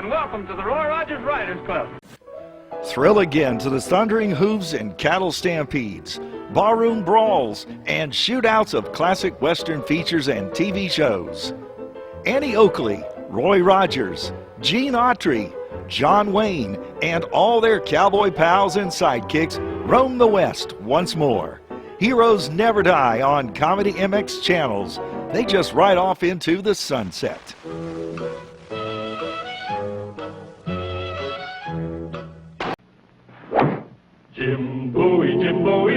and welcome to the Roy Rogers Riders Club. Thrill again to the thundering hooves and cattle stampedes, barroom brawls, and shootouts of classic Western features and TV shows. Annie Oakley, Roy Rogers, Gene Autry, John Wayne, and all their cowboy pals and sidekicks roam the West once more. Heroes never die on ComedyMX Channels. They just ride off into the sunset. Jim Bowie, Jim Bowie,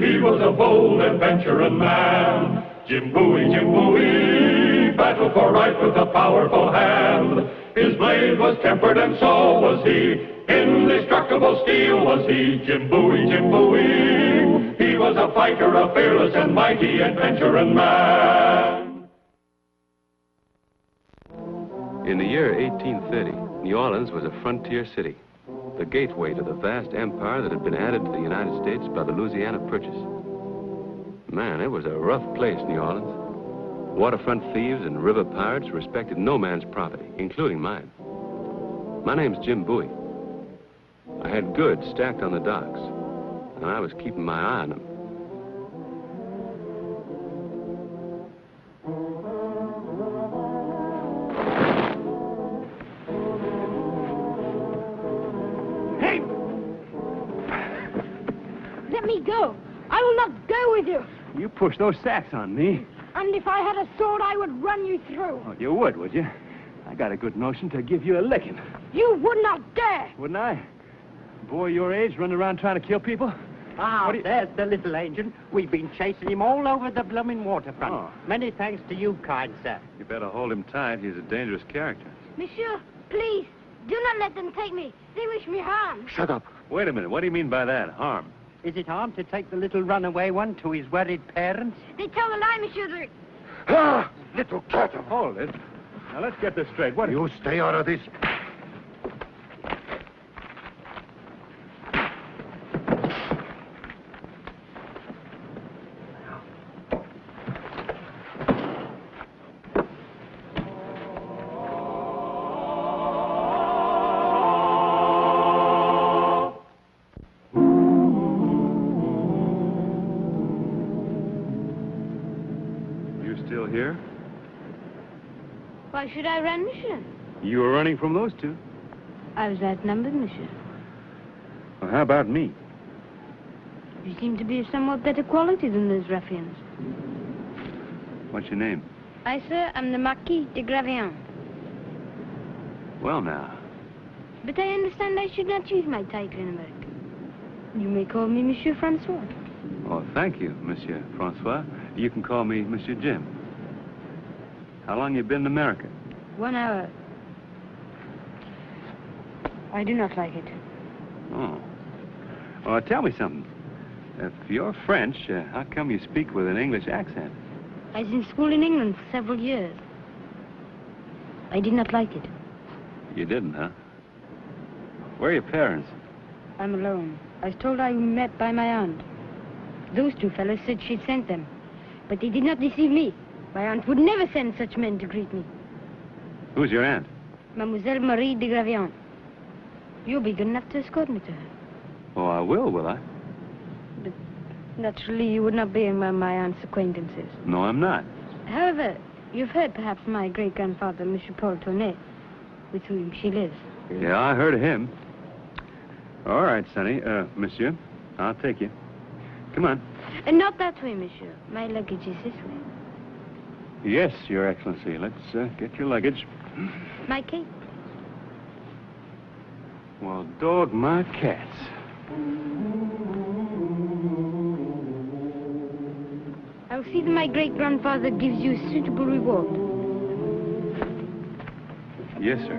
he was a bold adventuring man. Jim Bowie, battled for right with a powerful hand. His blade was tempered and so was he, indestructible steel was he. Jim Bowie, he was a fighter, a fearless and mighty adventuring man. In the year 1830, New Orleans was a frontier city, the gateway to the vast empire that had been added to the United States by the Louisiana Purchase. Man, it was a rough place, New Orleans. Waterfront thieves and river pirates respected no man's property, including mine. My name's Jim Bowie. I had goods stacked on the docks, and I was keeping my eye on them. Let me go. I will not go with you. You pushed those sacks on me. And if I had a sword, I would run you through. Oh, you would you? I got a good notion to give you a licking. You would not dare. Wouldn't I? Boy your age running around trying to kill people? Ah, there's the little agent. We've been chasing him all over the blooming waterfront. Oh. Many thanks to you, kind sir. You better hold him tight. He's a dangerous character. Monsieur, please, do not let them take me. They wish me harm. Shut up. Wait a minute. What do you mean by that? Harm? Is it harm to take the little runaway one to his worried parents? They tell a lie, Monsieur. Ah, little cat. Hold it. Now, let's get this straight. What? You stay out of this. Here? Why should I run, Monsieur? You were running from those two. I was outnumbered, Monsieur. Well, how about me? You seem to be of somewhat better quality than those ruffians. What's your name? I, sir, am the Marquis de Gravillon. Well, now. But I understand I should not use my title in America. You may call me Monsieur Francois. Oh, thank you, Monsieur Francois. You can call me Monsieur Jim. How long you been in America? 1 hour. I do not like it. Oh. Well, tell me something. If you're French, how come you speak with an English accent? I was in school in England for several years. I did not like it. You didn't, huh? Where are your parents? I'm alone. I was told I was met by my aunt. Those two fellows said she'd sent them. But they did not deceive me. My aunt would never send such men to greet me. Who's your aunt? Mademoiselle Marie de Gravillon. You'll be good enough to escort me to her. Oh, I will I? But naturally you would not be among my aunt's acquaintances. No, I'm not. However, you've heard perhaps my great-grandfather, Monsieur Paul Tonnet, with whom she lives. Yeah, I heard of him. All right, Sonny. Monsieur, I'll take you. Come on. And not that way, Monsieur. My luggage is this way. Yes, Your Excellency. Let's get your luggage. My cape. Well, dog my cats. I'll see that my great-grandfather gives you a suitable reward. Yes, sir.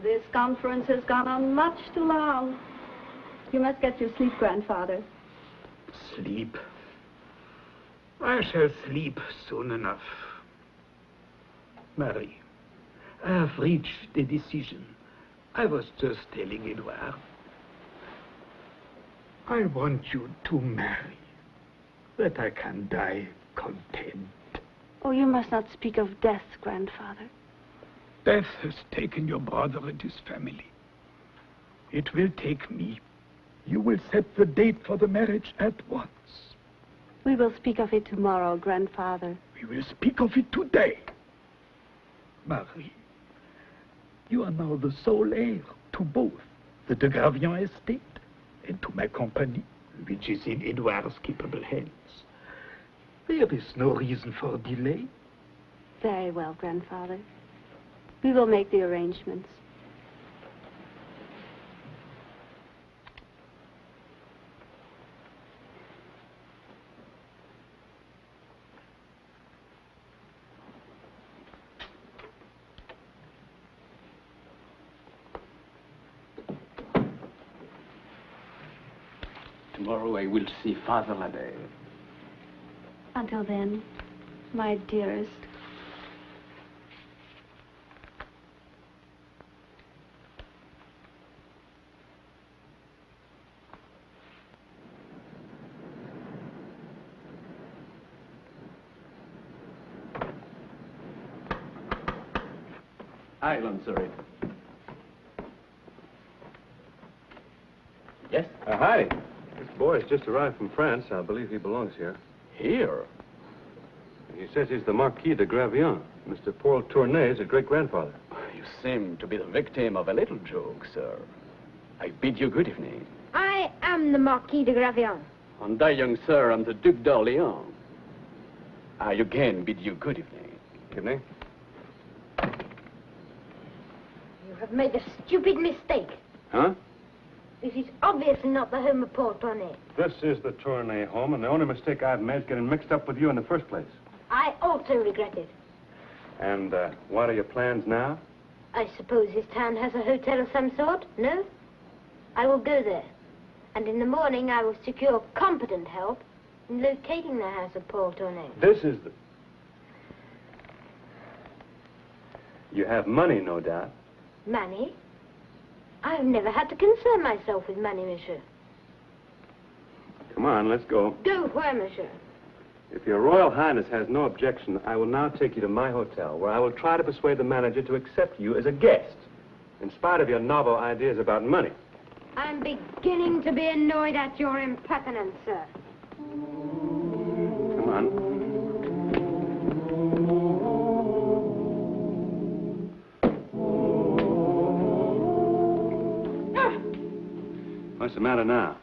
This conference has gone on much too long. You must get your sleep, Grandfather. Sleep. I shall sleep soon enough. Marie, I have reached a decision. I was just telling Edouard. I want you to marry, that I can die content. Oh, you must not speak of death, grandfather. Death has taken your brother and his family. It will take me. You will set the date for the marriage at once. We will speak of it tomorrow, grandfather. We will speak of it today. Marie, you are now the sole heir to both the de Gravion estate and to my company, which is in Edouard's capable hands. There is no reason for delay. Very well, grandfather. We will make the arrangements. Tomorrow I will see Father Labelle. Until then, my dearest. Hi, Lansbury. Yes? Hi. This boy has just arrived from France. I believe he belongs here. Here? He says he's the Marquis de Gravion. Mr. Paul Tournay is a great-grandfather. You seem to be the victim of a little joke, sir. I bid you good evening. I am the Marquis de Gravion. And I, young sir, am the Duc d'Orléans. I again bid you good evening. Evening. You have made a stupid mistake. Huh? This is obviously not the home of Paul Tournay. This is the Tournay home, and the only mistake I've made is getting mixed up with you in the first place. I also regret it. And what are your plans now? I suppose his town has a hotel of some sort, no? I will go there. And in the morning I will secure competent help in locating the house of Paul Tournay. This is the... You have money, no doubt. Money? I have never had to concern myself with money, monsieur. Come on, let's go. Go where, monsieur? If your Royal Highness has no objection, I will now take you to my hotel, where I will try to persuade the manager to accept you as a guest, in spite of your novel ideas about money. I'm beginning to be annoyed at your impertinence, sir. Come on. What's the matter now?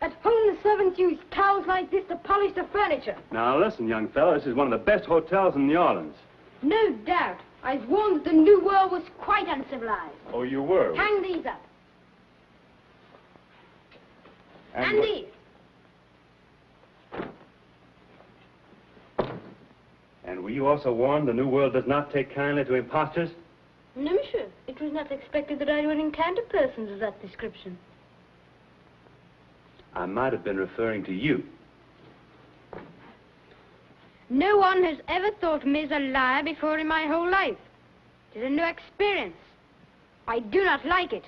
At home, the servants use towels like this to polish the furniture. Now, listen, young fella, this is one of the best hotels in New Orleans. No doubt. I was warned that the New World was quite uncivilized. Oh, you were? Hang these up. And these. And were you also warned the New World does not take kindly to impostors? No, monsieur. It was not expected that I would encounter persons of that description. I might have been referring to you. No one has ever thought me as a liar before in my whole life. It is a new experience. I do not like it.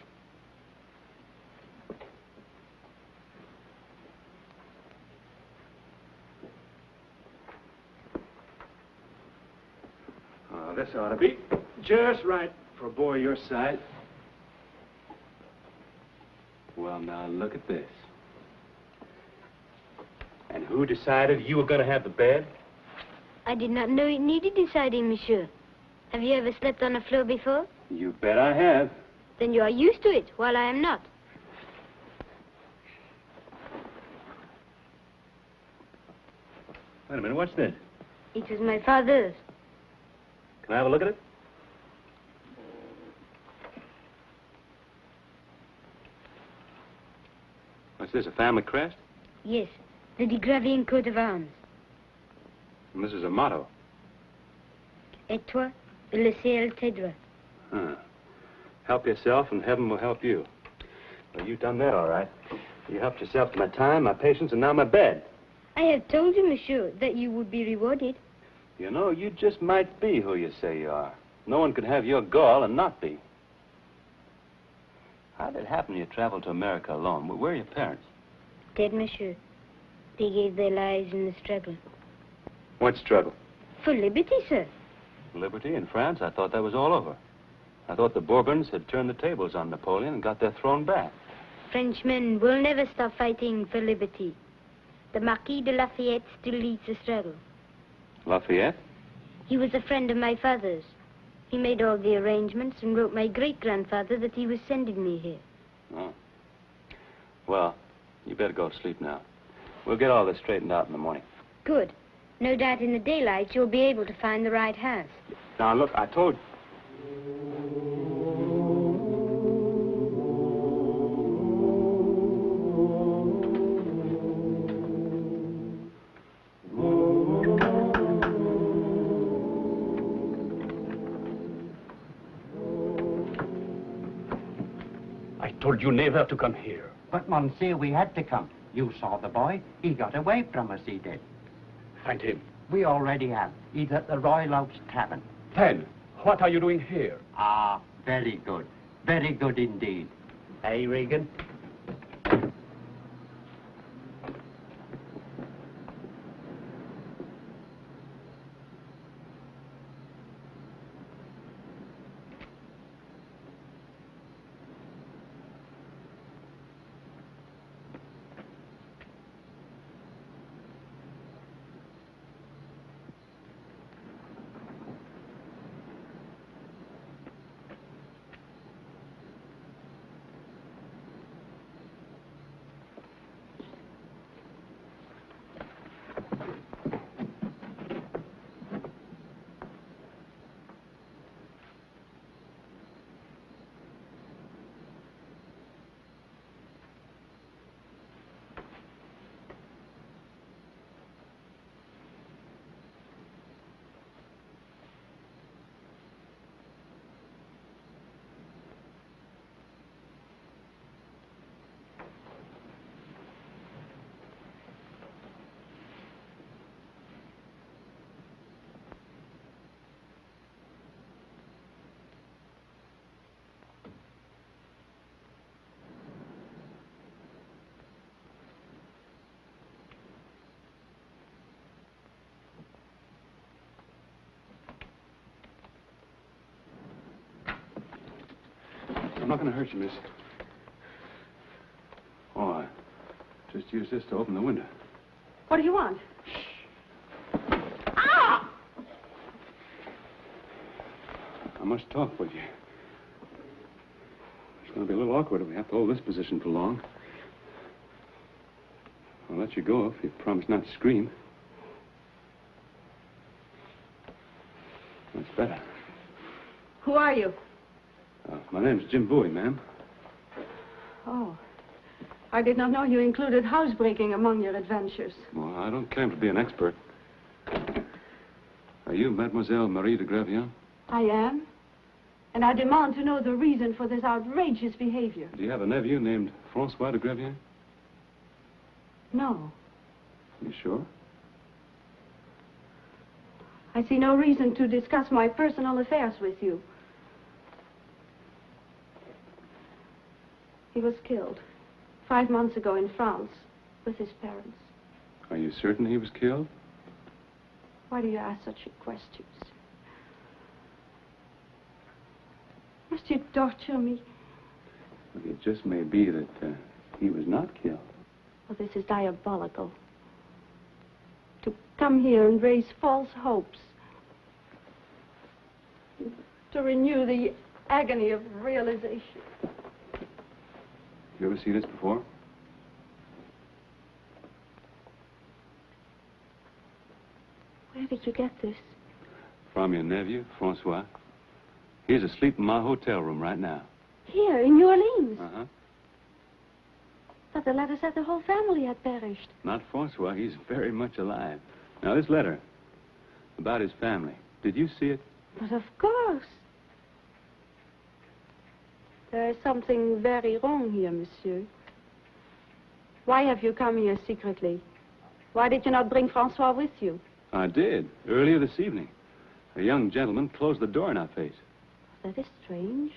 Oh, this ought to be just right for a boy your size. Well, now, look at this. And who decided you were going to have the bed? I did not know it needed deciding, monsieur. Have you ever slept on a floor before? You bet I have. Then you are used to it, while I am not. Wait a minute, what's this? It was my father's. Can I have a look at it? What's this, a family crest? Yes, the de Gravion coat of arms. And this is a motto. Et toi, le ciel t'aidera. Huh. Help yourself and heaven will help you. Well, you've done that all right. You helped yourself to my time, my patience, and now my bed. I have told you, monsieur, that you would be rewarded. You know, you just might be who you say you are. No one could have your gall and not be. How did it happen you traveled to America alone? Where are your parents? Dead, monsieur. They gave their lives in the struggle. What struggle? For liberty, sir. Liberty in France? I thought that was all over. I thought the Bourbons had turned the tables on Napoleon and got their throne back. Frenchmen will never stop fighting for liberty. The Marquis de Lafayette still leads the struggle. Lafayette? He was a friend of my father's. He made all the arrangements and wrote my great-grandfather that he was sending me here. Oh. Well, you better go to sleep now. We'll get all this straightened out in the morning. Good. No doubt in the daylight you'll be able to find the right house. Now, look, I told you. I told you never to come here. But, Monsieur, we had to come. You saw the boy. He got away from us, he did. Find him. We already have. He's at the Royal Oaks Tavern. Then, what are you doing here? Ah, very good. Very good indeed. Hey, Regan? I'm not going to hurt you, miss. Oh, I just used this to open the window. What do you want? I must talk with you. It's going to be a little awkward if we have to hold this position for long. I'll let you go if you promise not to scream. That's better. Who are you? My name's Jim Bowie, ma'am. Oh. I did not know you included housebreaking among your adventures. Well, I don't claim to be an expert. Are you Mademoiselle Marie de Gravillon? I am. And I demand to know the reason for this outrageous behavior. Do you have a nephew named Francois de Gravillon? No. You sure? I see no reason to discuss my personal affairs with you. He was killed 5 months ago in France with his parents. Are you certain he was killed? Why do you ask such questions? Must you torture me? Well, it just may be that he was not killed. Oh, this is diabolical. To come here and raise false hopes. To renew the agony of realization. You ever see this before? Where did you get this? From your nephew, Francois. He's asleep in my hotel room right now. Here, in New Orleans? Uh-huh. But the letter said the whole family had perished. Not Francois. He's very much alive. Now, this letter about his family. Did you see it? But of course. There is something very wrong here, monsieur. Why have you come here secretly? Why did you not bring Francois with you? I did, earlier this evening. A young gentleman closed the door in our face. That is strange.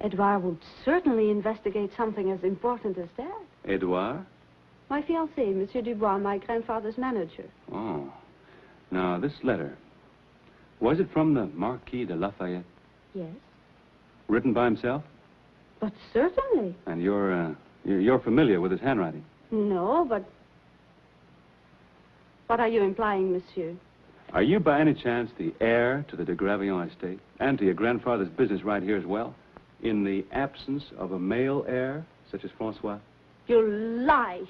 Edouard would certainly investigate something as important as that. Edouard? My fiancé, Monsieur Dubois, my grandfather's manager. Oh. Now, this letter, was it from the Marquis de Lafayette? Yes. Written by himself? But certainly. And you're familiar with his handwriting? No, but... What are you implying, monsieur? Are you by any chance the heir to the de Gravillon estate and to your grandfather's business right here as well, in the absence of a male heir such as Francois? You lie.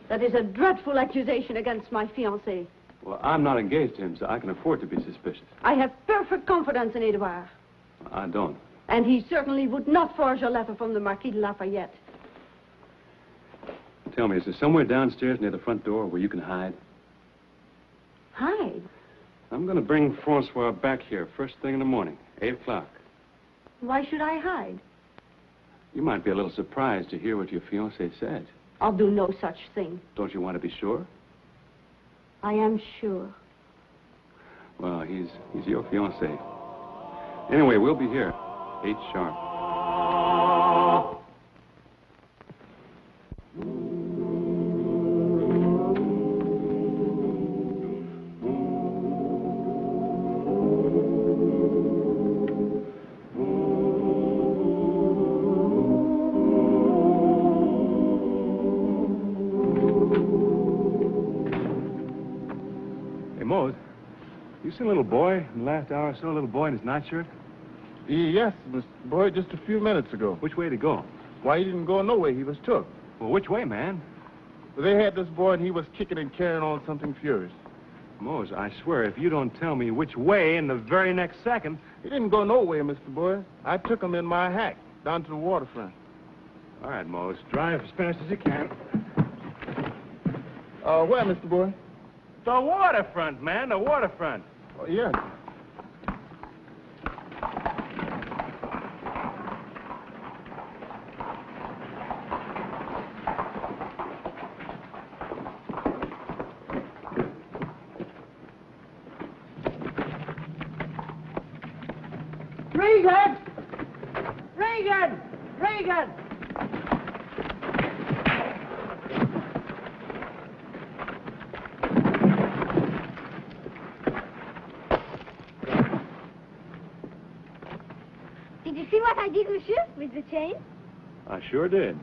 That is a dreadful accusation against my fiancé. Well, I'm not engaged to him, so I can afford to be suspicious. I have perfect confidence in Edouard. I don't. And he certainly would not forge a letter from the Marquis de Lafayette. Tell me, is there somewhere downstairs near the front door where you can hide? Hide? I'm going to bring Francois back here first thing in the morning, 8 o'clock. Why should I hide? You might be a little surprised to hear what your fiancé said. I'll do no such thing. Don't you want to be sure? I am sure. Well, he's your fiancé. Anyway, we'll be here, 8 sharp. You seen a little boy in the last hour or so, a little boy in his nightshirt? Yes, Mr. Boy, just a few minutes ago. Which way did he go? Why, he didn't go nowhere. He was took. Well, which way, man? Well, they had this boy, and he was kicking and carrying on something furious. Mose, I swear, if you don't tell me which way in the very next second... He didn't go nowhere, Mr. Boy. I took him in my hack down to the waterfront. All right, Mose. Drive as fast as you can. Where, Mr. Boy? The waterfront, man, the waterfront. Oh, yeah. Regan! Regan! Regan! Did you see what I did, monsieur, with the chain? I sure did.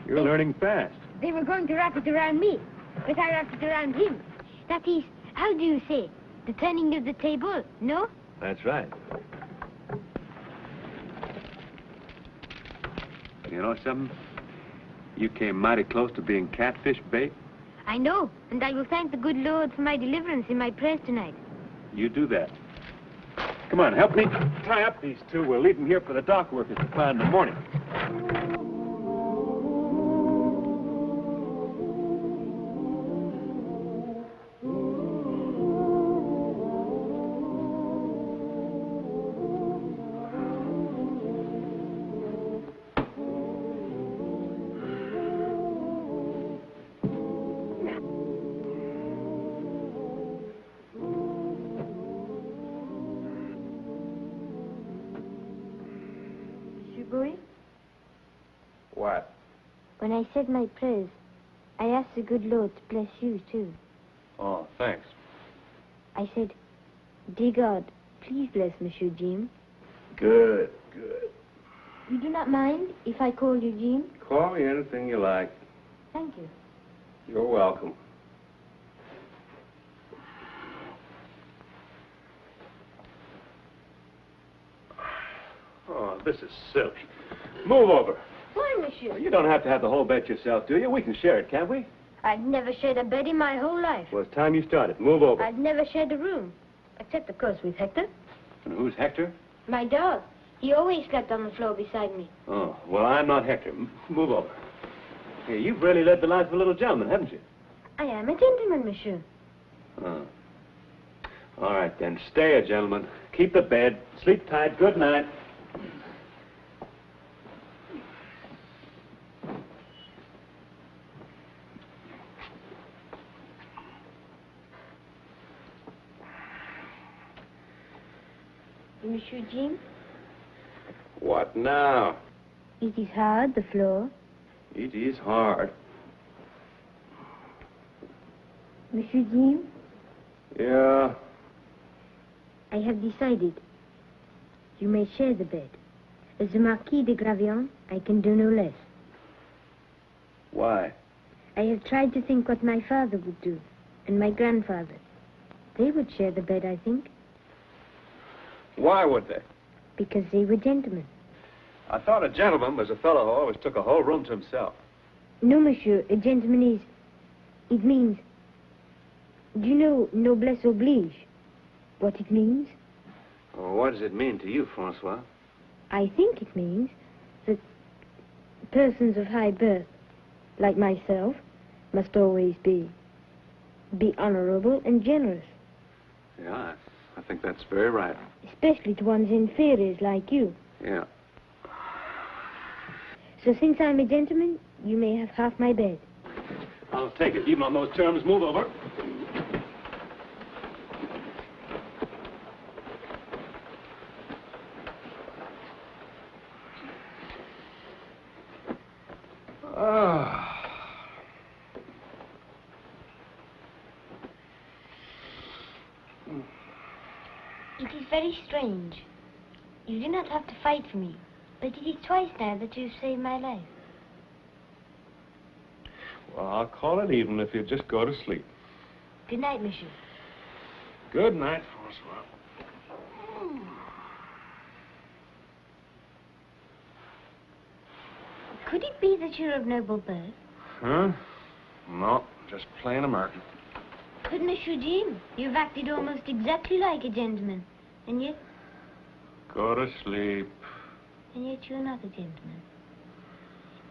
You're learning fast. They were going to wrap it around me, but I wrapped it around him. That is, how do you say? The turning of the table, no? That's right. You know something? You came mighty close to being catfish bait. I know, and I will thank the good Lord for my deliverance in my prayers tonight. You do that. Come on, help me tie up these two. We'll leave them here for the dock workers to find in the morning. What? When I said my prayers, I asked the good Lord to bless you, too. Oh, thanks. I said, dear God, please bless Monsieur Jim. Good, good. You do not mind if I call you Jim? Call me anything you like. Thank you. You're welcome. Oh, this is silly. Move over. Why, monsieur? You don't have to have the whole bed yourself, do you? We can share it, can't we? I've never shared a bed in my whole life. Well, it's time you started. Move over. I've never shared a room, except, of course, with Hector. And who's Hector? My dog. He always slept on the floor beside me. Oh, well, I'm not Hector. Move over. Hey, you've really led the life of a little gentleman, haven't you? I am a gentleman, monsieur. Oh. All right, then. Stay a gentleman. Keep the bed. Sleep tight. Good night. Monsieur Jim? What now? It is hard, the floor. It is hard. Monsieur Jim, Yeah? I have decided. You may share the bed. As the Marquis de Gravion, I can do no less. Why? I have tried to think what my father would do, and my grandfather. They would share the bed, I think, Why would they? because they were gentlemen. I thought a gentleman was a fellow who always took a whole room to himself. No, monsieur, a gentleman is... It means... Do you know noblesse oblige? What it means? Well, what does it mean to you, Francois? I think it means that persons of high birth, like myself, must always be honorable and generous. Yeah, I think that's very right. Especially to one's inferiors like you. Yeah. So since I'm a gentleman, you may have half my bed. I'll take it. Even on those terms, move over. It is very strange. You do not have to fight for me, but it is twice now that you've saved my life. Well, I'll call it even if you just go to sleep. Good night, monsieur. Good night, Francois. Could it be that you're of noble birth? Huh? No, just plain American. But, Monsieur Jim, you've acted almost exactly like a gentleman. And yet Go to sleep. you're not a gentleman.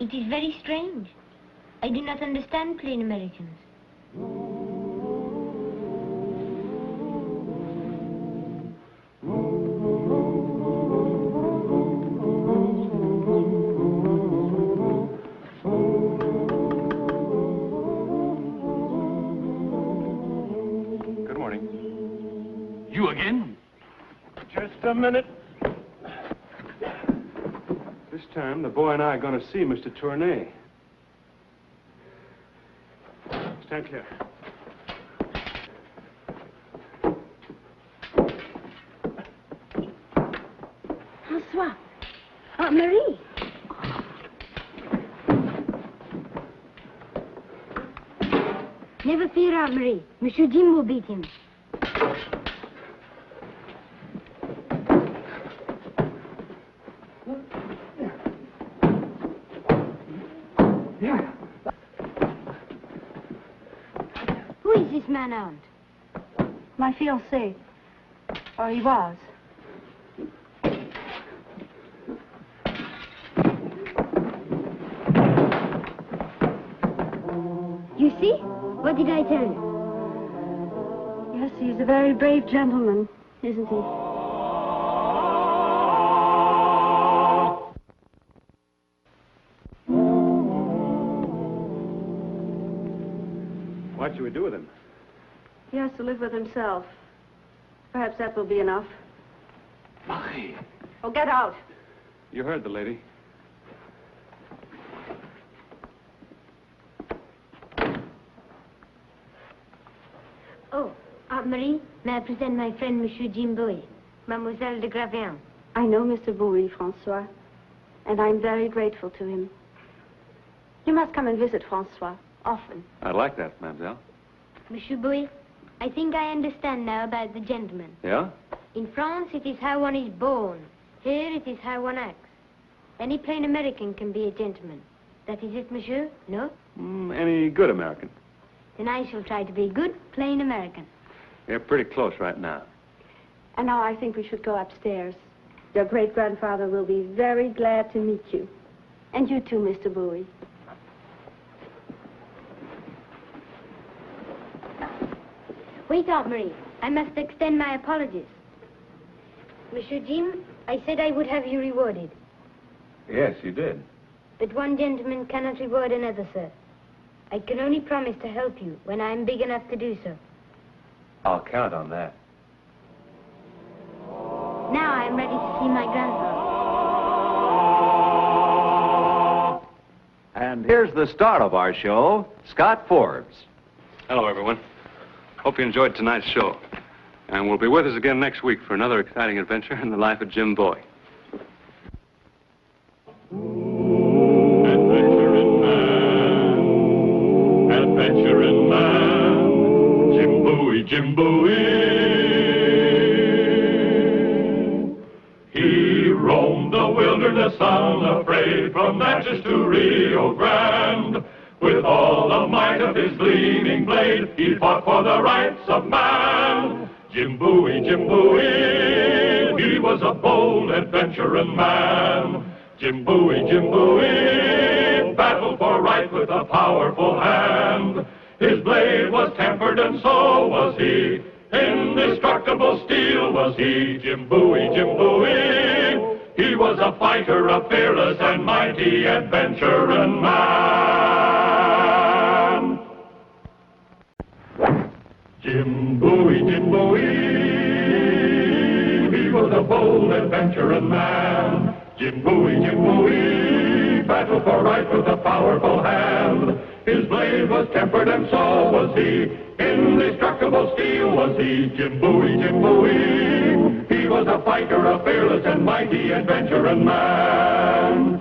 It is very strange. I do not understand plain Americans. Good morning. You again? Just a minute. This time, the boy and I are going to see Mr. Tournay. Stand clear. François. Aunt Marie. Never fear, Aunt Marie. Monsieur Jim will beat him. Who is this man, Aunt? My fiancé. Or he was. You see? What did I tell you? Yes, he's a very brave gentleman, isn't he? What should we do with him? He has to live with himself. Perhaps that will be enough. Marie. Oh, get out. You heard the lady. Oh, Aunt Marie, may I present my friend, Monsieur Jim Bowie, Mademoiselle de Gravion. I know Mr. Bowie, Francois, and I'm very grateful to him. You must come and visit Francois often. I like that, mademoiselle. Monsieur Bowie, I think I understand now about the gentleman. Yeah? In France, it is how one is born. Here, it is how one acts. Any plain American can be a gentleman. That is it, monsieur? No? Any good American? Then I shall try to be a good, plain American. You're pretty close right now. And now I think we should go upstairs. Your great-grandfather will be very glad to meet you. And you too, Mr. Bowie. Wait, Aunt Marie. I must extend my apologies. Monsieur Jim, I said I would have you rewarded. Yes, you did. But one gentleman cannot reward another, sir. I can only promise to help you when I am big enough to do so. I'll count on that. Now I am ready to see my grandfather. And here's the star of our show, Scott Forbes. Hello, everyone. Hope you enjoyed tonight's show. And we'll be with us again next week for another exciting adventure in the life of Jim Bowie. Adventure in man, adventure in man, Jim Bowie, Jim Bowie. He roamed the wilderness unafraid, from Natchez to Rio Grande. With all the might of his gleaming blade, he fought for the rights of man. Jim Bowie, Jim Bowie, he was a bold adventuring man. Jim Bowie, battled for right with a powerful hand. His blade was tempered and so was he. Indestructible steel was he. Jim Bowie, he was a fighter, a fearless and mighty adventuring man. Jim Bowie, he was a bold adventuring man. Jim Bowie, battled for right with a powerful hand. His blade was tempered and so was he. Indestructible steel was he. Jim Bowie, he was a fighter, a fearless and mighty adventuring man.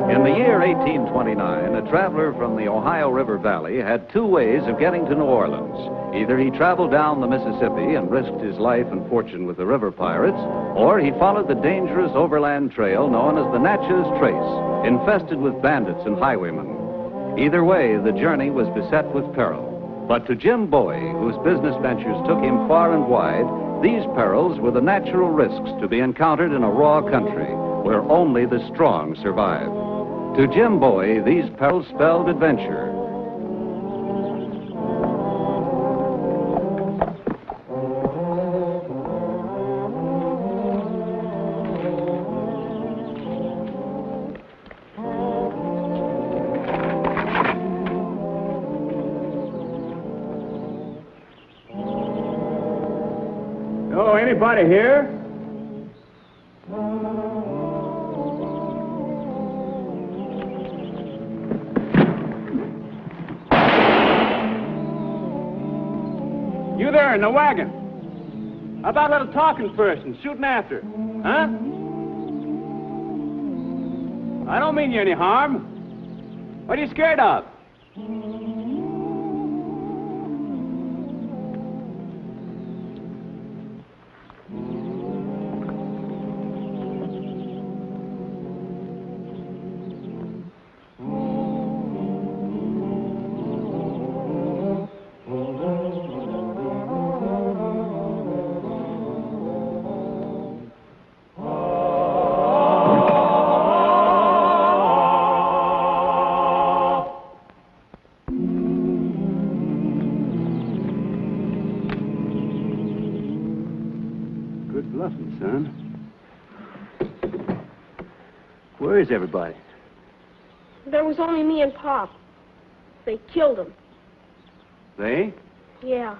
In the year 1829, a traveler from the Ohio River Valley had two ways of getting to New Orleans. Either he traveled down the Mississippi and risked his life and fortune with the river pirates, or he followed the dangerous overland trail known as the NATCHEZ Trace, infested with bandits and highwaymen. Either way, the journey was beset with peril. But to Jim Bowie, whose business ventures took him far and wide, these perils were the natural risks to be encountered in a raw country where only the strong survive. To Jim Bowie, these perils spelled adventure. Oh, anybody here? You there in the wagon? How about a little talking first and shooting after? Huh? I don't mean you any harm. What are you scared of? Where is everybody? There was only me and Pop. They killed him. They? Yeah.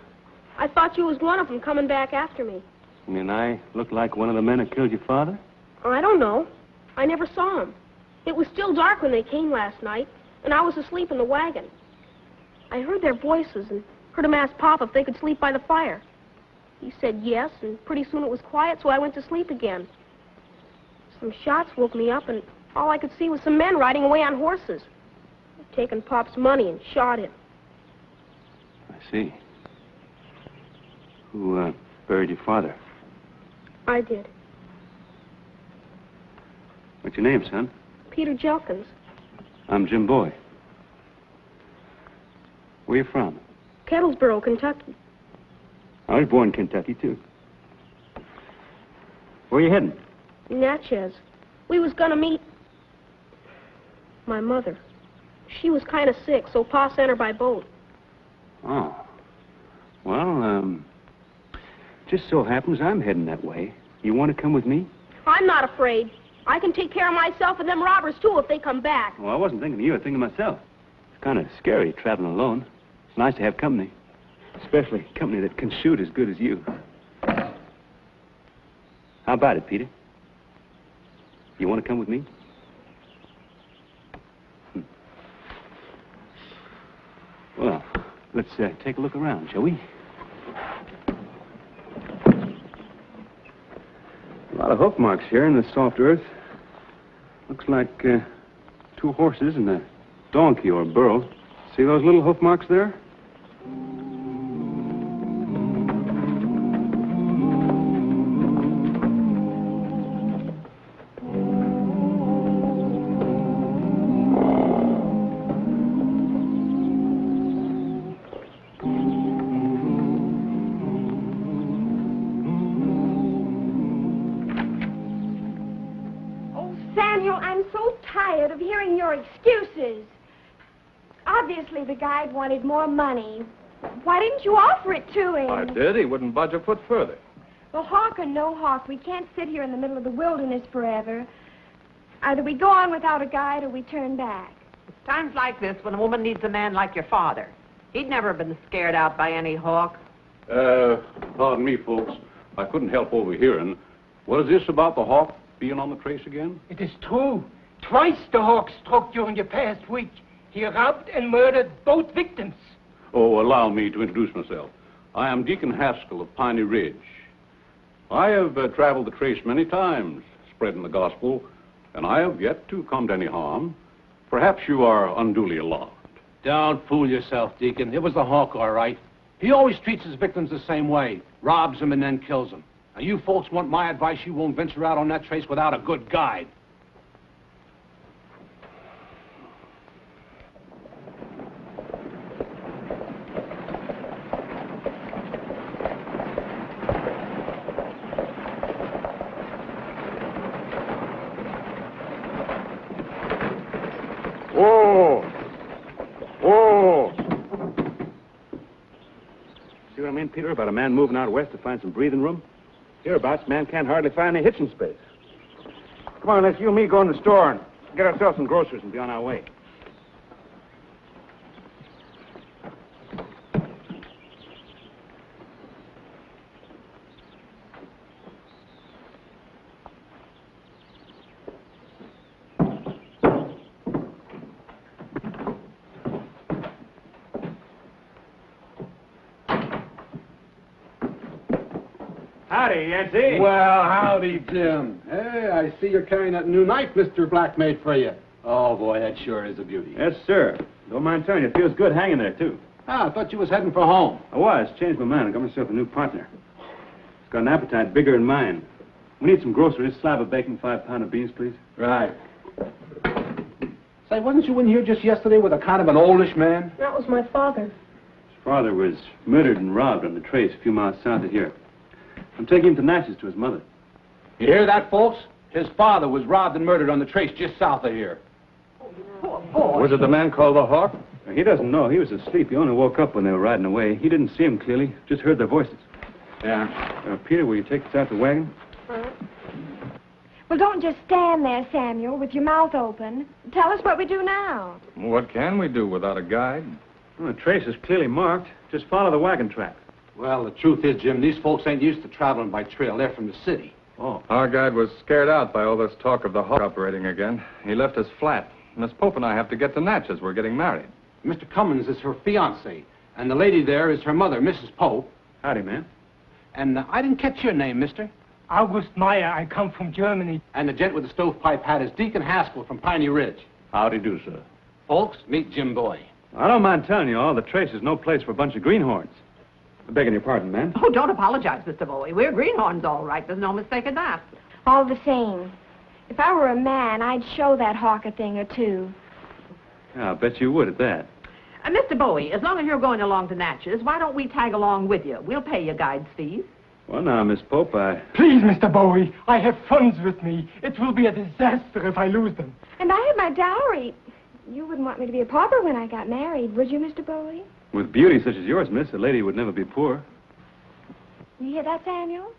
I thought you was one of them coming back after me. You mean I look like one of the men who killed your father? Oh, I don't know. I never saw him. It was still dark when they came last night, and I was asleep in the wagon. I heard their voices and heard them ask Pop if they could sleep by the fire. He said yes, and pretty soon it was quiet, so I went to sleep again. Some shots woke me up, and all I could see was some men riding away on horses. They'd taken Pop's money and shot him. I see. Who buried your father? I did. What's your name, son? Peter Jelkins. I'm Jim Bowie. Where you from? Kettlesboro, Kentucky. I was born in Kentucky, too. Where you heading? Natchez. We was gonna meet my mother. She was kind of sick, so Pa sent her by boat. Oh. Well, just so happens I'm heading that way. You want to come with me? I'm not afraid. I can take care of myself and them robbers, too, if they come back. Well, I wasn't thinking of you. I was thinking of myself. It's kind of scary traveling alone. It's nice to have company. Especially company that can shoot as good as you. How about it, Peter? You want to come with me? Well, let's take a look around, shall we? A lot of hoof marks here in the soft earth. Looks like 2 horses and a donkey or burro. See those little hoof marks there? Excuses. Obviously, the guide wanted more money. Why didn't you offer it to him? I did. He wouldn't budge a foot further. Well, hawk or no hawk, we can't sit here in the middle of the wilderness forever. Either we go on without a guide or we turn back. It's times like this when a woman needs a man like your father. He'd never been scared out by any hawk. Pardon me, folks. I couldn't help overhearing. What is this about the hawk being on the trace again? It is true. Twice the hawk struck during the past week. He robbed and murdered both victims. Oh, allow me to introduce myself. I am Deacon Haskell of Piney Ridge. I have traveled the trace many times, spreading the gospel, and I have yet to come to any harm. Perhaps you are unduly alarmed. Don't fool yourself, Deacon. It was the hawk, all right. He always treats his victims the same way. Robs them and then kills them. Now, you folks want my advice, you won't venture out on that trace without a good guide. Whoa! Whoa! See what I mean, Peter, about a man moving out west to find some breathing room? Hereabouts, man can't hardly find any hitching space. Come on, let's you and me go in the store and get ourselves some groceries and be on our way. Howdy, Yancy. Well, howdy, Jim. Hey, I see you're carrying that new knife Mr. Black made for you. Oh, boy, that sure is a beauty. Yes, sir. Don't mind telling you, it feels good hanging there, too. Ah, I thought you was heading for home. I was. Changed my mind. I got myself a new partner. He's got an appetite bigger than mine. We need some groceries. Slab of bacon, 5 pound of beans, please. Right. Say, wasn't you in here just yesterday with a kind of an oldish man? That was my father. His father was murdered and robbed on the trace a few miles south of here. I'm taking him to Natchez to his mother. You hear that, folks? His father was robbed and murdered on the trace just south of here. Was it the man called the Hawk? He doesn't know. He was asleep. He only woke up when they were riding away. He didn't see him clearly, just heard their voices. Yeah. Peter, will you take us out the wagon? Well, don't just stand there, Samuel, with your mouth open. Tell us what we do now. What can we do without a guide? Well, the trace is clearly marked. Just follow the wagon track. Well, the truth is, Jim, these folks ain't used to traveling by trail. They're from the city. Oh. Our guide was scared out by all this talk of the Hawk operating again. He left us flat. Miss Pope and I have to get to Natchez. We're getting married. Mr. Cummins is her fiancé, and the lady there is her mother, Mrs. Pope. Howdy, man. And I didn't catch your name, mister. August Meyer. I come from Germany. And the gent with the stovepipe hat is Deacon Haskell from Piney Ridge. Howdy do, sir. Folks, meet Jim Bowie. I don't mind telling you all, the trace is no place for a bunch of greenhorns. I'm begging your pardon, ma'am. Oh, don't apologize, Mr. Bowie. We're greenhorns, all right. There's no mistake in that. All the same, if I were a man, I'd show that hawk a thing or two. Yeah, I'll bet you would at that. Mr. Bowie, as long as you're going along to Natchez, why don't we tag along with you? We'll pay your guide's fees. Well, now, Miss Pope, Please, Mr. Bowie, I have funds with me. It will be a disaster if I lose them. And I have my dowry. You wouldn't want me to be a pauper when I got married, would you, Mr. Bowie? With beauty such as yours, miss, a lady would never be poor. You hear that, Samuel?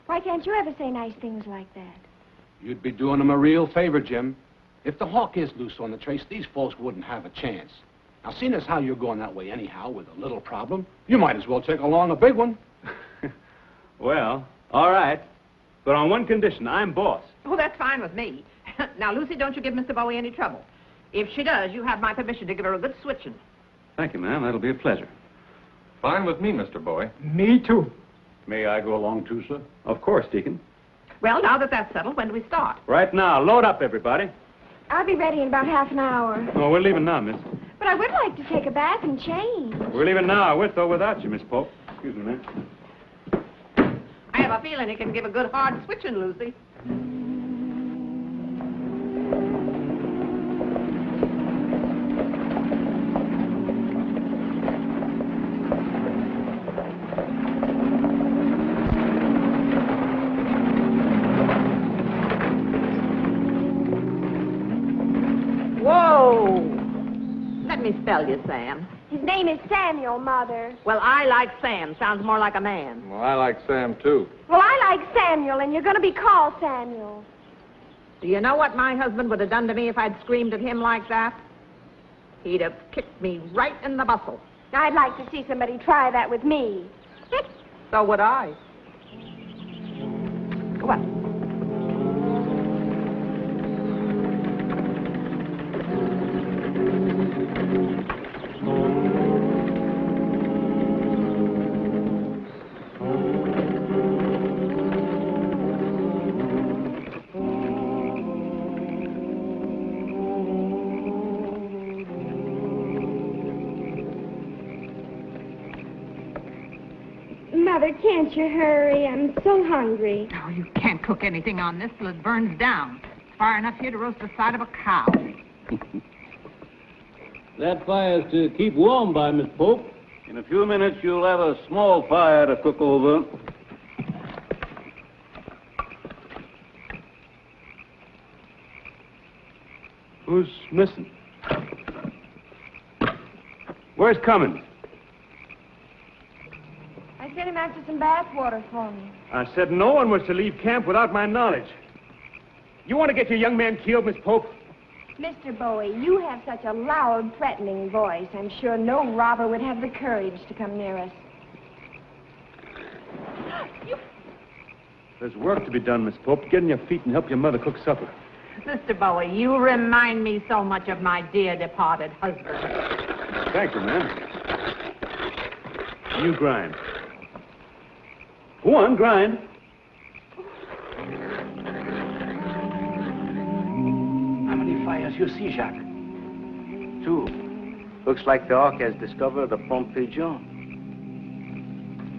Why can't you ever say nice things like that? You'd be doing them a real favor, Jim. If the hawk is loose on the trace, these folks wouldn't have a chance. Now, seeing as how you're going that way anyhow with a little problem, you might as well take along a big one. Well, all right. But on one condition, I'm boss. Oh, that's fine with me. Now, Lucy, don't you give Mr. Bowie any trouble. If she does, you have my permission to give her a good switching. Thank you, ma'am. That'll be a pleasure. Fine with me, Mr. Bowie. Me too. May I go along too, sir? Of course, Deacon. Well, now that that's settled, when do we start? Right now. Load up, everybody. I'll be ready in about half an hour. Oh, we're leaving now, miss. But I would like to take a bath and change. We're leaving now, with or without you, Miss Pope. Excuse me, ma'am. I have a feeling he can give a good hard switching, Lucy. Whoa! Let me spell you, Sam. His name is Samuel, Mother. Well, I like Sam. Sounds more like a man. Well, I like Sam, too. Well, I like Samuel, and you're going to be called Samuel. Do you know what my husband would have done to me if I'd screamed at him like that? He'd have kicked me right in the bustle. I'd like to see somebody try that with me. So would I. Go on. Mother, can't you hurry? I'm so hungry. Oh, you can't cook anything on this till it burns down. Far enough here to roast the side of a cow. That fire's to keep warm by, Miss Pope. In a few minutes, you'll have a small fire to cook over. Who's missing? Where's Cummins? I sent him after some bath water for me. I said no one was to leave camp without my knowledge. You want to get your young man killed, Miss Pope? Mr. Bowie, you have such a loud, threatening voice. I'm sure no robber would have the courage to come near us. There's work to be done, Miss Pope. Get on your feet and help your mother cook supper. Mr. Bowie, you remind me so much of my dear departed husband. Thank you, ma'am. You grind. Go on, grind. How many fires you see, Jacques? 2. Looks like the Hawk has discovered the Pompe Pigeon.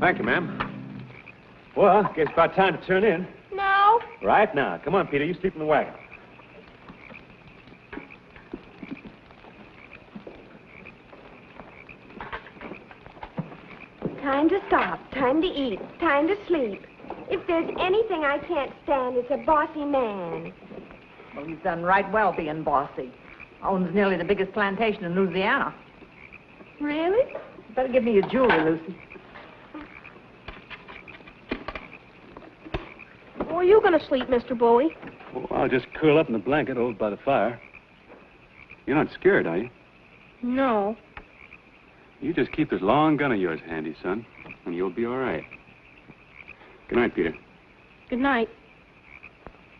Thank you, ma'am. Well, guess about time to turn in. No. Right now. Come on, Peter. You sleep in the wagon. Time to stop, time to eat, time to sleep. If there's anything I can't stand, it's a bossy man. Well, he's done right well being bossy. Owns nearly the biggest plantation in Louisiana. Really? You better give me your jewelry, Lucy. Where are you going to sleep, Mr. Bowie? Oh, I'll just curl up in the blanket over by the fire. You're not scared, are you? No. You just keep this long gun of yours handy, son, and you'll be all right. Good night, Peter. Good night,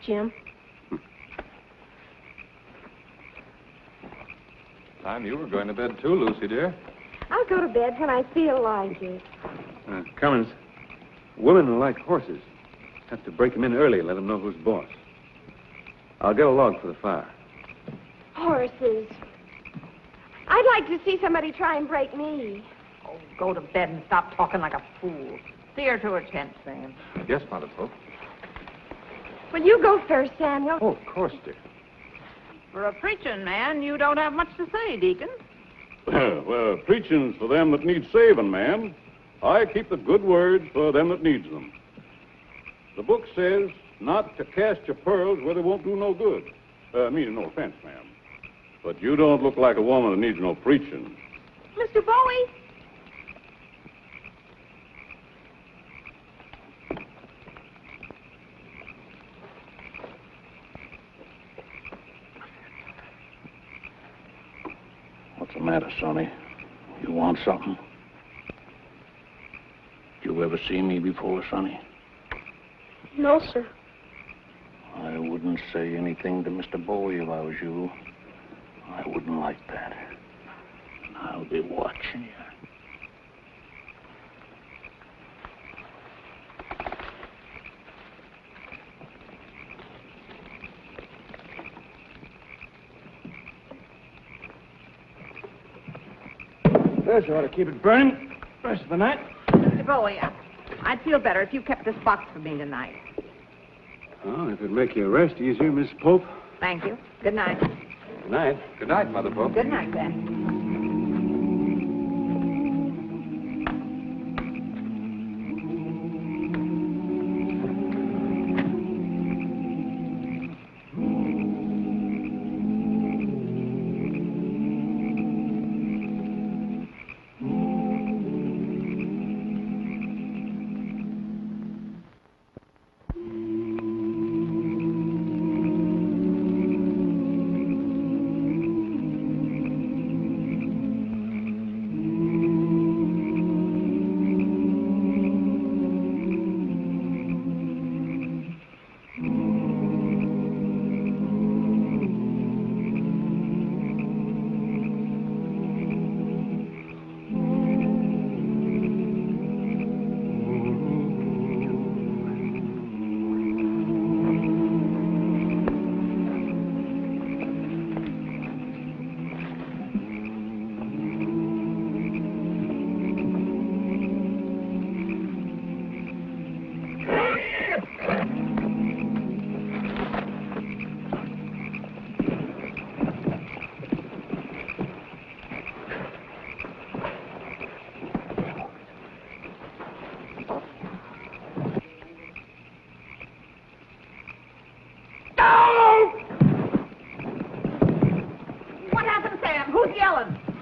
Jim. Time you were going to bed, too, Lucy, dear. I'll go to bed when I feel like it. Cummins, women are like horses. Have to break them in early and let them know who's boss. I'll get a log for the fire. Horses. I'd like to see somebody try and break me. Oh, go to bed and stop talking like a fool. See her to her tent, Sam. Yes, Mother Pope. Well, you go first, Samuel. Oh, of course, dear. For a preaching man, you don't have much to say, Deacon. Well, preaching's for them that need saving, ma'am. I keep the good words for them that needs them. The book says not to cast your pearls where they won't do no good. Meaning no offense, ma'am. But you don't look like a woman that needs no preaching. Mr. Bowie? What's the matter, Sonny? You want something? You ever see me before, Sonny? No, sir. I wouldn't say anything to Mr. Bowie if I was you. I wouldn't like that. And I'll be watching you. This ought to keep it burning the rest of the night. Mr. Bowie, I'd feel better if you kept this box for me tonight. Well, if it'd make your rest easier, Miss Pope. Thank you. Good night. Good night. Good night, Mother Pope. Good night, Ben.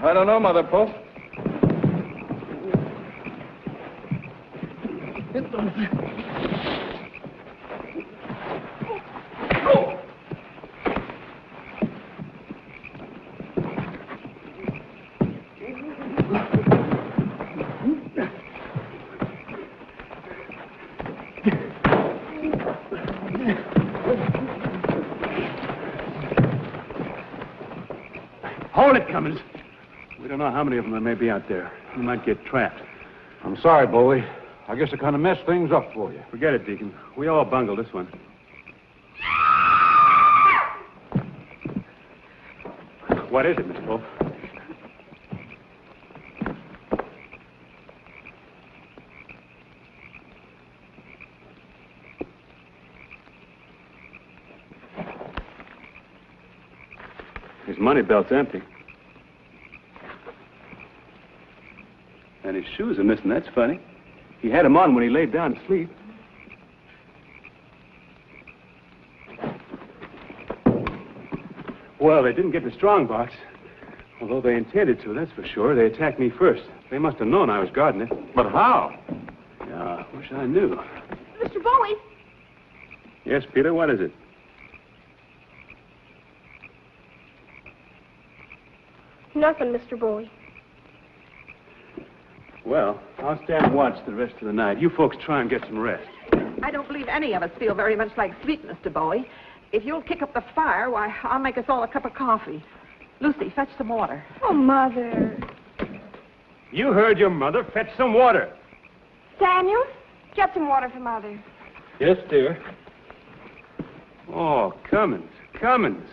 I don't know, Mother Pope. Hold it, Cummins. We don't know how many of them there may be out there. We might get trapped. I'm sorry, Bowie. I guess I kind of messed things up for you. Forget it, Deacon. We all bungled this one. What is it, Miss Pope? His money belt's empty. And his shoes are missing. That's funny. He had them on when he laid down to sleep. Well, they didn't get the strong box. Although they intended to, that's for sure. They attacked me first. They must have known I was guarding it. But how? Yeah, I wish I knew. Mr. Bowie, Yes, Peter, what is it? nothing, Mr. Bowie. Well, I'll stand watch the rest of the night. You folks try and get some rest. I don't believe any of us feel very much like sleep, Mr. Bowie. If you'll kick up the fire, why, I'll make us all a cup of coffee. Lucy, fetch some water. Oh, Mother. You heard your mother. Fetch some water. Samuel, get some water for Mother. Yes, dear. Oh, Cummins. Cummins.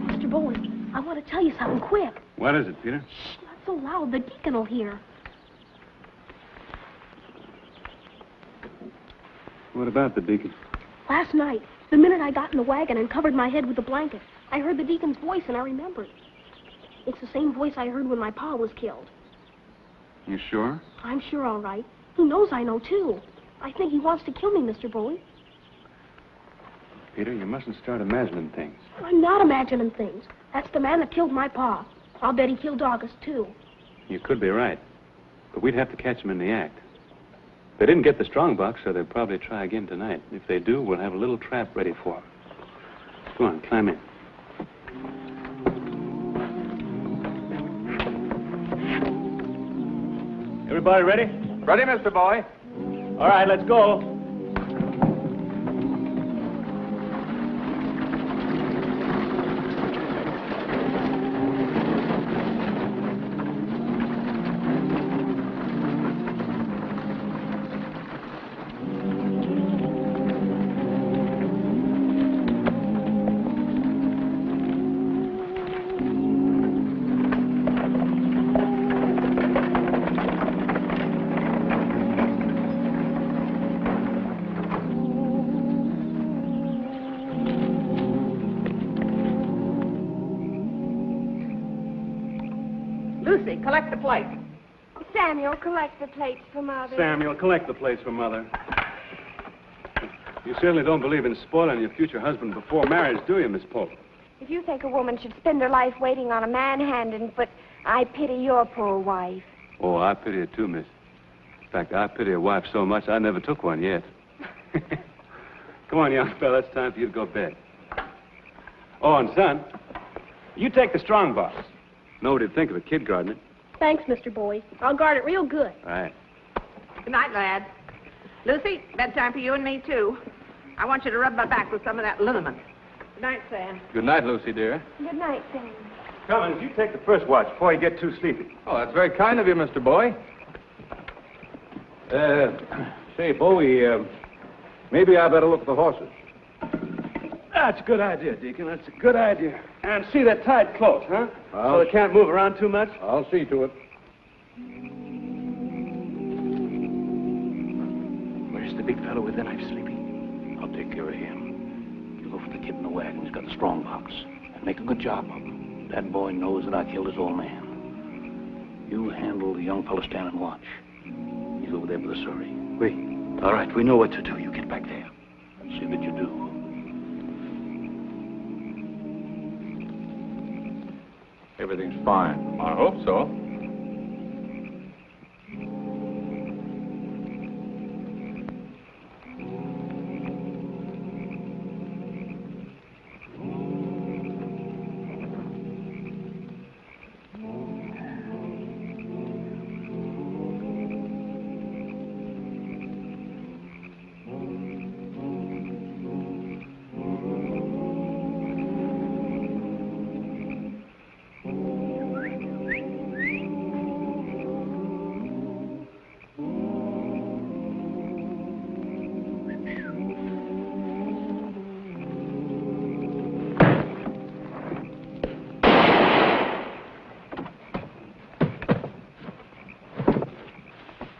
Mr. Bowie, I want to tell you something quick. What is it, Peter? Shh, not so loud. The deacon will hear. What about the deacon? Last night, the minute I got in the wagon and covered my head with the blanket, I heard the deacon's voice and I remembered. It's the same voice I heard when my pa was killed. You sure? I'm sure, all right. He knows I know, too. I think he wants to kill me, Mr. Bowie. Peter, you mustn't start imagining things. I'm not imagining things. That's the man that killed my pa. I'll bet he killed August, too. You could be right. But we'd have to catch him in the act. They didn't get the strong box, so they'll probably try again tonight. If they do, we'll have a little trap ready for them. Go on, climb in. Everybody ready? Ready, Mr. Boy. All right, let's go. Lucy, collect the plates. Samuel, collect the plates for Mother. Samuel, collect the plates for Mother. You certainly don't believe in spoiling your future husband before marriage, do you, Miss Polk? If you think a woman should spend her life waiting on a man hand and foot, I pity your poor wife. Oh, I pity her too, miss. In fact, I pity a wife so much I never took one yet. Come on, young fella, it's time for you to go to bed. Oh, and son, you take the strong box. Know what he'd think of a kid guarding it. Thanks, Mr. Bowie. I'll guard it real good. All right. Good night, lads. Lucy, bedtime for you and me, too. I want you to rub my back with some of that liniment. Good night, Sam. Good night, Lucy, dear. Good night, Sam. Cummins, you take the first watch before you get too sleepy. Oh, that's very kind of you, Mr. Boy. Say, Bowie, maybe I better look at the horses. That's a good idea, Deacon. That's a good idea. And see, they're tied close, huh? Well, So they can't move around too much? I'll see to it. Where's the big fellow with the knife, Sleepy? I'll take care of him. You go for the kid in the wagon. He's got the strong box. And make a good job of him. That boy knows that I killed his old man. You handle the young fellow standing watch. He's over there with the surrey. Wait. All right, we know what to do. You get back there. See that you do. Everything's fine. I hope so.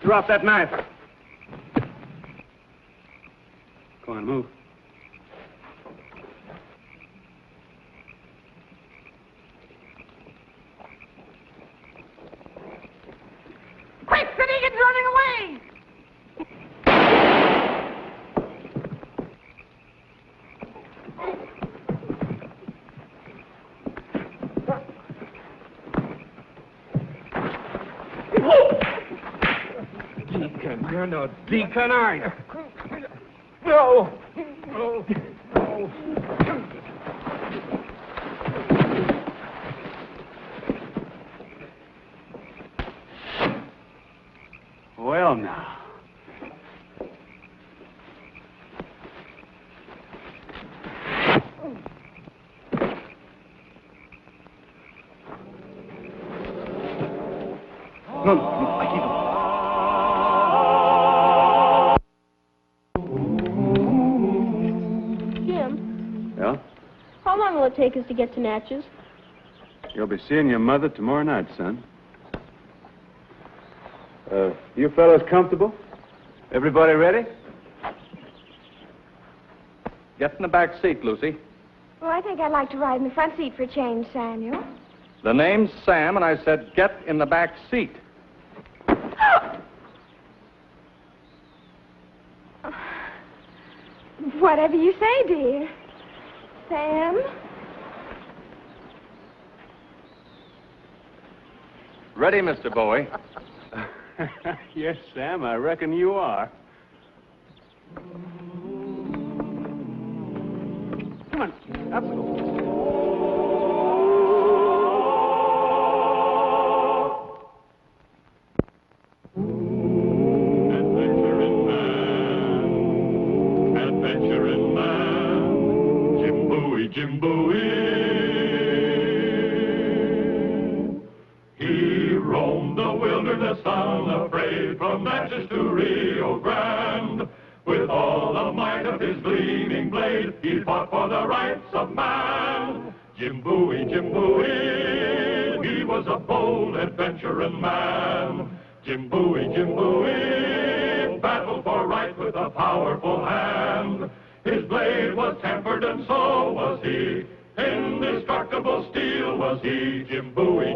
Drop that knife. Go on, move. Quick, the Deacon's running away! Deacon, you're no deacon, are you? No. No. No. Well, now. No, I keep him. Jim, Yeah? how long will it take us to get to Natchez? You'll be seeing your mother tomorrow night, son. You fellows comfortable? Everybody ready? Get in the back seat, Lucy. Well, I think I'd like to ride in the front seat for a change, Samuel. The name's Sam, and I said get in the back seat. Whatever you say, dear. Sam? Ready, Mr. Bowie? Yes, Sam, I reckon you are. Come on, up. from Natchez to Rio Grande. With all the might of his gleaming blade, he fought for the rights of man. Jim Bowie, Jim Bowie, he was a bold adventuring man. Jim Bowie, battled for right with a powerful hand. His blade was tempered and so was he. Indestructible steel was he. Jim Bowie,